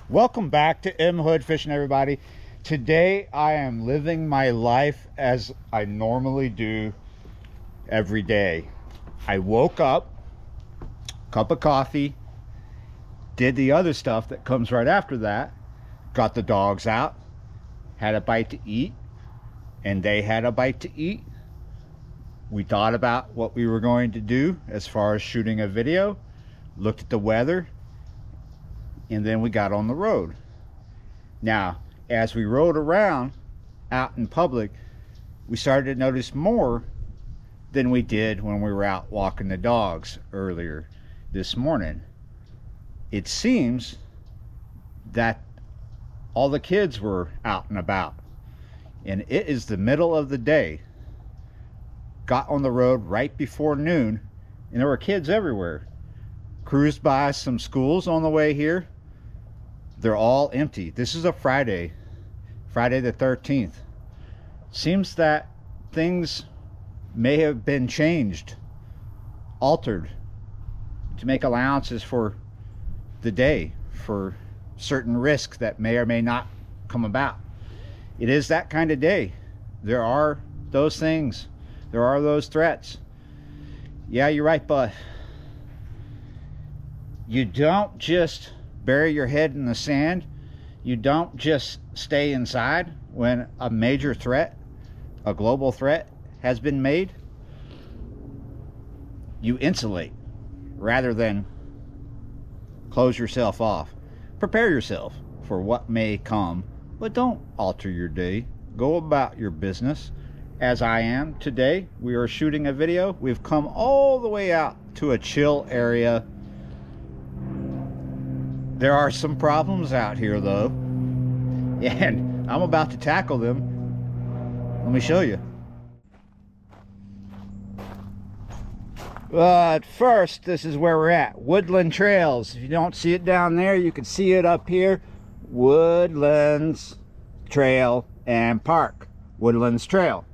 Welcome back to M Hood Fishing, everybody. Today I am living my life as I normally do every day. I woke up, cup of coffee, did the other stuff that comes right after that, got the dogs out, had a bite to eat, and they had a bite to eat. We thought about what we were going to do as far as shooting a video, looked at the weather, and then we got on the road. Now, as we rode around out in public, we started to notice more than we did when we were out walking the dogs earlier this morning. It seems that all the kids were out and about, and it is the middle of the day. Got on the road right before noon, and there were kids everywhere. Cruised by some schools on the way here. They're all empty. This is a Friday the 13th. Seems that things may have been changed, altered, to make allowances for the day, for certain risks that may or may not come about. It is that kind of day. There are those things. There are those threats. Yeah, you're right, bud. You don't just bury your head in the sand. You don't just stay inside when a major threat, a global threat, has been made. You insulate rather than close yourself off. Prepare yourself for what may come, but don't alter your day. Go about your business as I am today. We are shooting a video. We've come all the way out to a chill area. There are some problems out here though, and I'm about to tackle them. Let me show you. But first, this is where we're at. Woodland Trails. If you don't see it down there, you can see it up here. Woodlands Trail and Park. Woodlands Trail.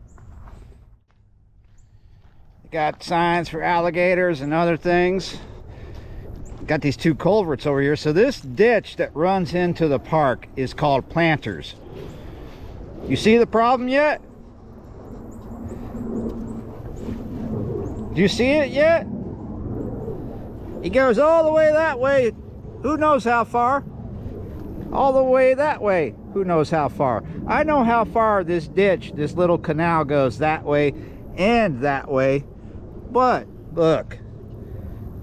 Got signs for alligators and other things. Got these two culverts over here. So this ditch that runs into the park is called Planters. You see the problem yet? Do you see it yet? It goes all the way that way. Who knows how far? All the way that way. Who knows how far? I know how far this ditch, this little canal, goes that way and that way. But look,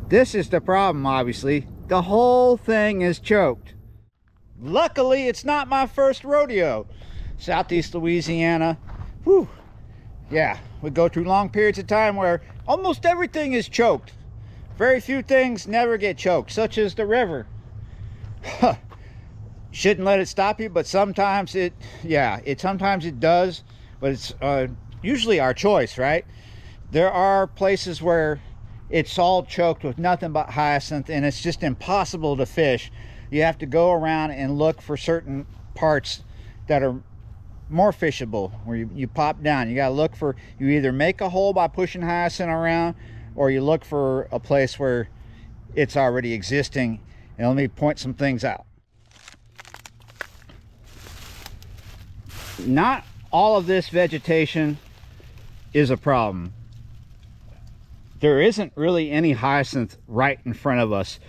this is the problem, obviously. The whole thing is choked. Luckily, it's not my first rodeo. Southeast Louisiana. Whew. Yeah, we go through long periods of time where almost everything is choked. Very few things never get choked, such as the river. Shouldn't let it stop you, but sometimes sometimes it does, but it's usually our choice, right? There are places where it's all choked with nothing but hyacinth, and it's just impossible to fish. You have to go around and look for certain parts that are more fishable, where you pop down. You got to look for, you either make a hole by pushing hyacinth around, or you look for a place where it's already existing. And let me point some things out. Not all of this vegetation is a problem. There isn't really any hyacinth right in front of us,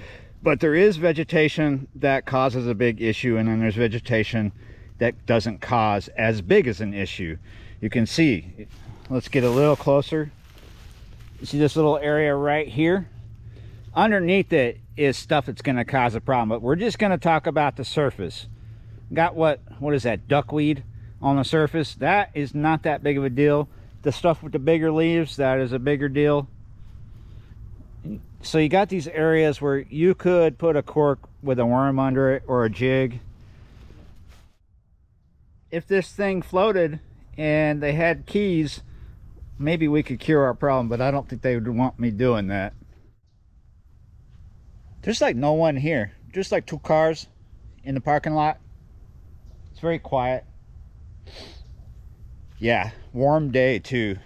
but there is vegetation that causes a big issue, and then there's vegetation that doesn't cause as big as an issue. You can see, let's get a little closer. You see this little area right here? Underneath it is stuff that's going to cause a problem, but we're just going to talk about the surface. Got what is that, duckweed on the surface? That is not that big of a deal. The stuff with the bigger leaves, that is a bigger deal. So you got these areas where you could put a cork with a worm under it or a jig. If this thing floated and they had keys, maybe we could cure our problem, but I don't think they would want me doing that. There's like no one here. Just like two cars in the parking lot. It's very quiet. Yeah, warm day too.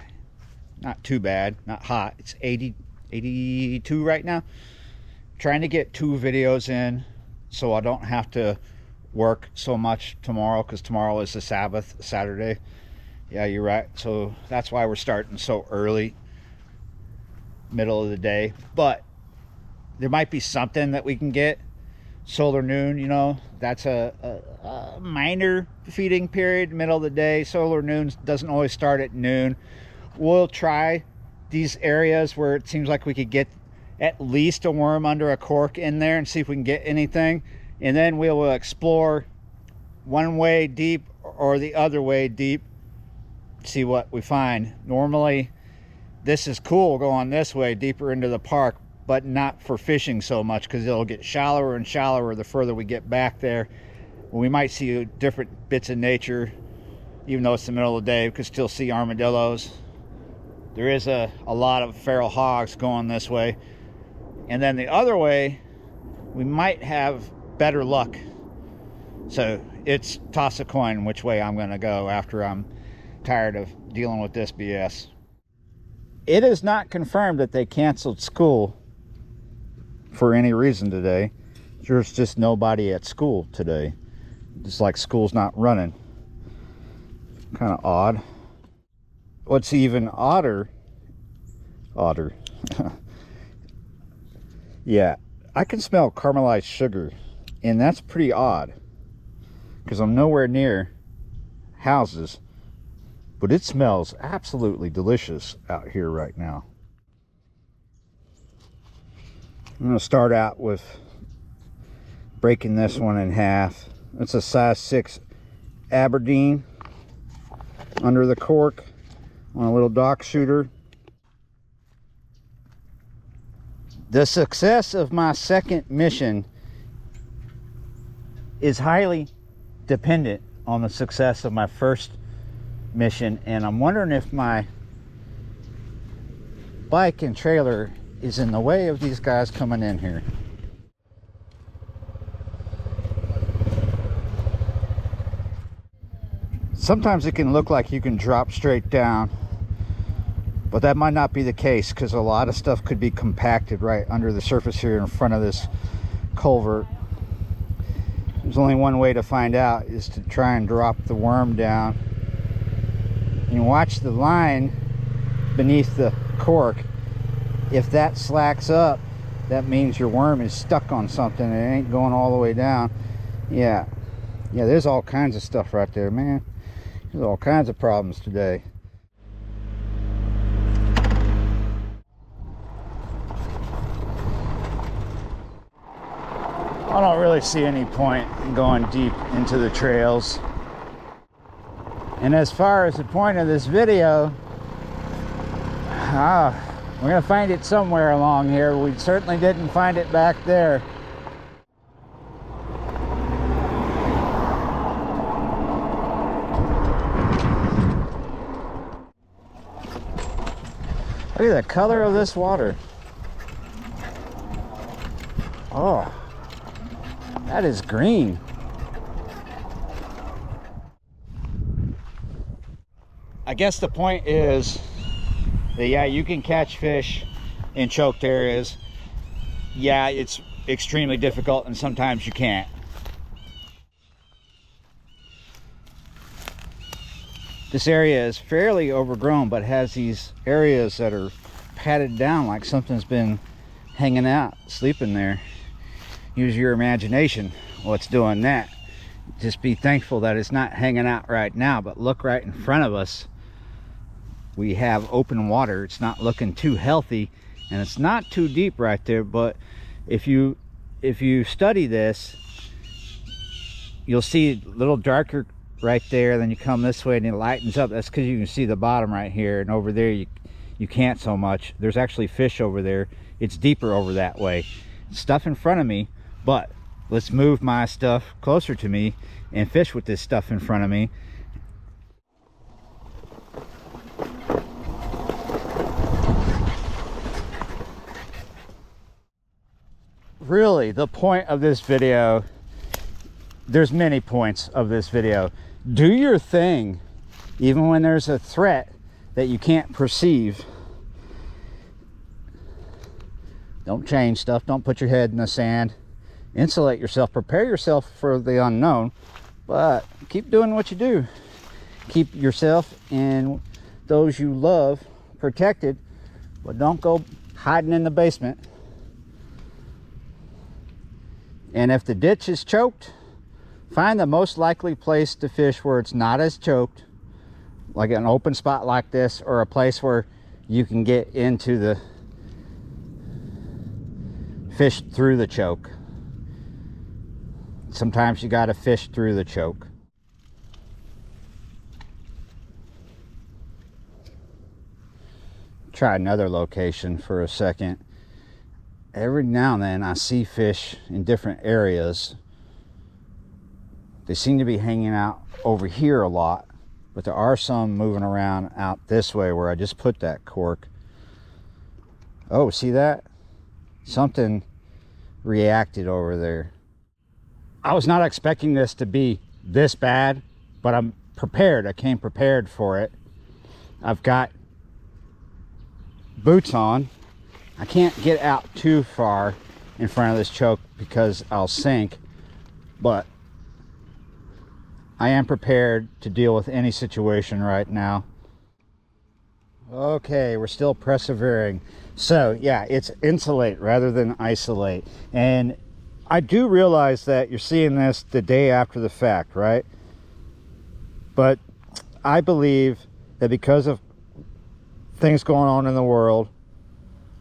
Not too bad, not hot. It's 82 right now. Trying to get 2 videos in so I don't have to work so much tomorrow because tomorrow is the Sabbath, Saturday. Yeah, you're right. So that's why we're starting so early, middle of the day. But there might be something that we can get. Solar noon, you know, that's a minor feeding period, middle of the day. Solar noon doesn't always start at noon. We'll try these areas where it seems like we could get at least a worm under a cork in there and see if we can get anything. And then we will explore one way deep or the other way deep, see what we find. Normally, this is cool going this way deeper into the park, but not for fishing so much because it'll get shallower and shallower the further we get back there. We might see different bits of nature, even though it's the middle of the day. We could still see armadillos. There is a lot of feral hogs going this way. And then the other way, we might have better luck. So it's toss a coin which way I'm going to go after I'm tired of dealing with this BS. It is not confirmed that they canceled school for any reason today. There's just nobody at school today. Just like school's not running. Kind of odd. What's even odder, yeah, I can smell caramelized sugar, and that's pretty odd because I'm nowhere near houses, but it smells absolutely delicious out here right now. I'm going to start out with breaking this one in half. It's a size 6 Aberdeen under the cork on a little dock shooter. The success of my second mission is highly dependent on the success of my first mission, and I'm wondering if my bike and trailer is in the way of these guys coming in here. Sometimes it can look like you can drop straight down, but that might not be the case because a lot of stuff could be compacted right under the surface here in front of this culvert. There's only one way to find out, is to try and drop the worm down and watch the line beneath the cork. If that slacks up, that means your worm is stuck on something and it ain't going all the way down. Yeah, there's all kinds of stuff right there, man. There's all kinds of problems today. I don't really see any point in going deep into the trails. And as far as the point of this video, we're gonna find it somewhere along here. We certainly didn't find it back there. Look at the color of this water. Oh, that is green. I guess the point is that, yeah, you can catch fish in choked areas. Yeah, it's extremely difficult and sometimes you can't. This area is fairly overgrown, but has these areas that are patted down like something's been hanging out, sleeping there. Use your imagination what's doing that. Just be thankful that it's not hanging out right now, but look right in front of us. We have open water. It's not looking too healthy and it's not too deep right there, but if you study this, you'll see a little darker right there. Then you come this way and it lightens up. That's because you can see the bottom right here, and over there you can't so much. There's actually fish over there. It's deeper over that way. Stuff in front of me, but let's move my stuff closer to me and fish with this stuff in front of me. Really, the point of this video, there's many points of this video. Do your thing, even when there's a threat that you can't perceive. Don't change stuff. Don't put your head in the sand. insulate yourself, prepare yourself for the unknown, but keep doing what you do. Keep yourself and those you love protected, but don't go hiding in the basement. And if the ditch is choked, find the most likely place to fish where it's not as choked, like an open spot like this, or a place where you can get into the fish through the choke. Sometimes you got to fish through the choke. Try another location for a second. Every now and then I see fish in different areas. They seem to be hanging out over here a lot, but there are some moving around out this way where I just put that cork. Oh, see that? Something reacted over there. I was not expecting this to be this bad, but I'm prepared. I came prepared for it. I've got boots on. I can't get out too far in front of this choke because I'll sink, but I am prepared to deal with any situation right now. Okay, we're still persevering. So yeah, it's insulate rather than isolate. And I do realize that you're seeing this the day after the fact, right? But I believe that because of things going on in the world,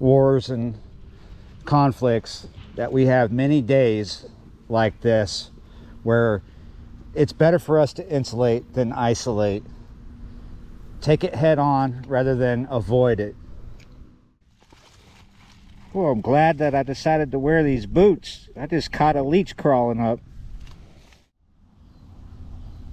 wars and conflicts, that we have many days like this where it's better for us to insulate than isolate. Take it head on rather than avoid it. Well, I'm glad that I decided to wear these boots. I just caught a leech crawling up.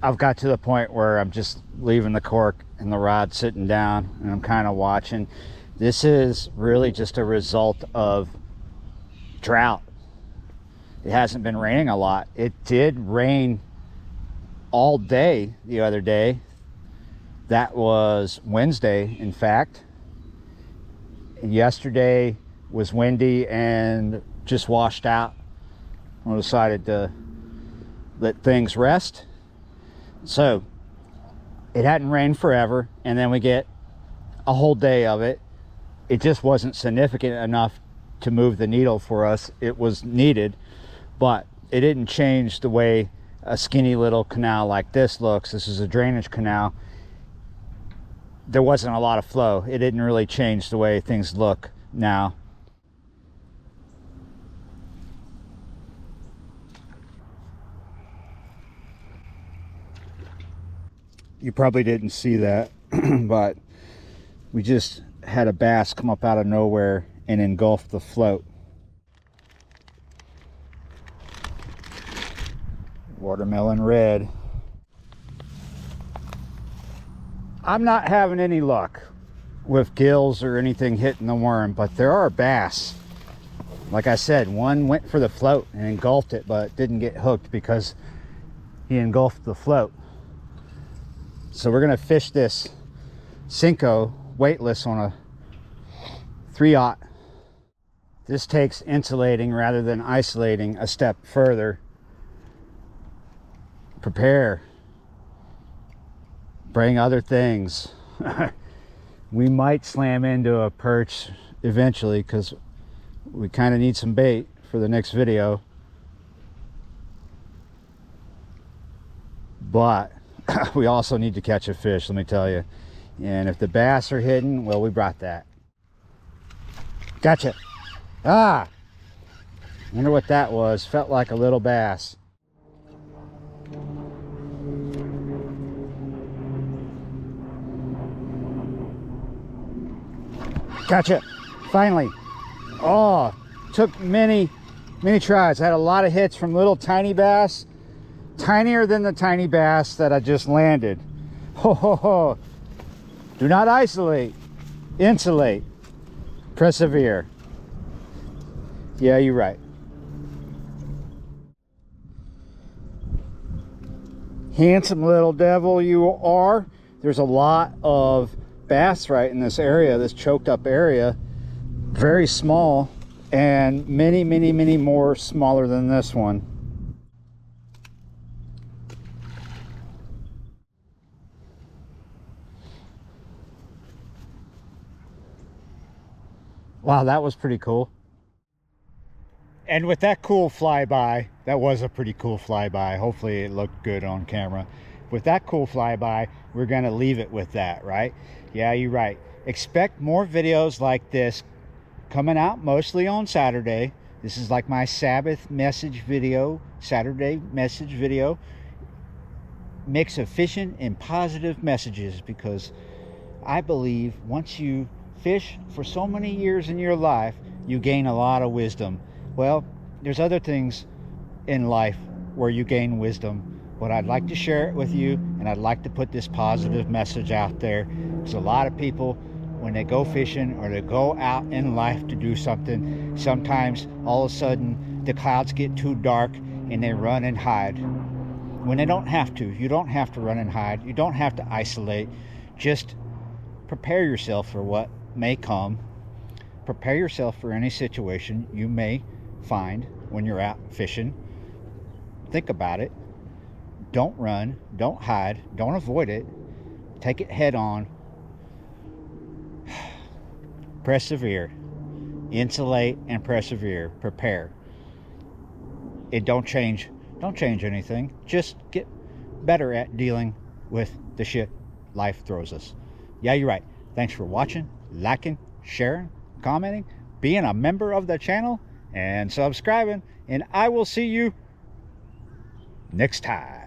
I've got to the point where I'm just leaving the cork and the rod sitting down, and I'm kind of watching. This is really just a result of drought. It hasn't been raining a lot. It did rain all day the other day. That was Wednesday, in fact. And yesterday was windy and just washed out. I decided to let things rest. So it hadn't rained forever, and then we get a whole day of it. It just wasn't significant enough to move the needle for us. It was needed, but it didn't change the way a skinny little canal like this looks. This is a drainage canal. There wasn't a lot of flow. It didn't really change the way things look now. You probably didn't see that, but we just had a bass come up out of nowhere and engulf the float. Watermelon red. I'm not having any luck with gills or anything hitting the worm, but there are bass. Like I said, one went for the float and engulfed it, but didn't get hooked because he engulfed the float. So we're gonna fish this Cinco weightless on a 3/0. This takes insulating rather than isolating a step further. Prepare. Bring other things. We might slam into a perch eventually because we kind of need some bait for the next video. But we also need to catch a fish, let me tell you. And if the bass are hidden, well, we brought that. Gotcha. Ah! Wonder what that was. Felt like a little bass. Gotcha. Finally. Oh, took many tries. I had a lot of hits from little tiny bass. Tinier than the tiny bass that I just landed. Ho ho ho. Do not isolate. Insulate. Persevere. Yeah, you're right. Handsome little devil you are. There's a lot of bass right in this area, this choked up area. Very small. and many, many, many more smaller than this one. Wow, that was pretty cool. And with that cool flyby, that was a pretty cool flyby. Hopefully it looked good on camera. With that cool flyby, we're gonna leave it with that, right? Yeah, you're right. Expect more videos like this coming out mostly on Saturday. This is like my Sabbath message video, Saturday message video. Mix of fishing and positive messages, because I believe once you fish for so many years in your life, you gain a lot of wisdom. Well, there's other things in life where you gain wisdom, but I'd like to share it with you, and I'd like to put this positive message out there. There's a lot of people, when they go fishing or they go out in life to do something, sometimes all of a sudden the clouds get too dark and they run and hide. When they don't have to. You don't have to run and hide. You don't have to isolate. Just prepare yourself for what may come. Prepare yourself for any situation you may find when you're out fishing. Think about it. Don't run, don't hide, don't avoid it. Take it head on. Persevere. Insulate and persevere. Prepare. It don't change anything. Just get better at dealing with the shit life throws us. Yeah, you're right. Thanks for watching, liking, sharing, commenting, being a member of the channel, and subscribing. And I will see you next time.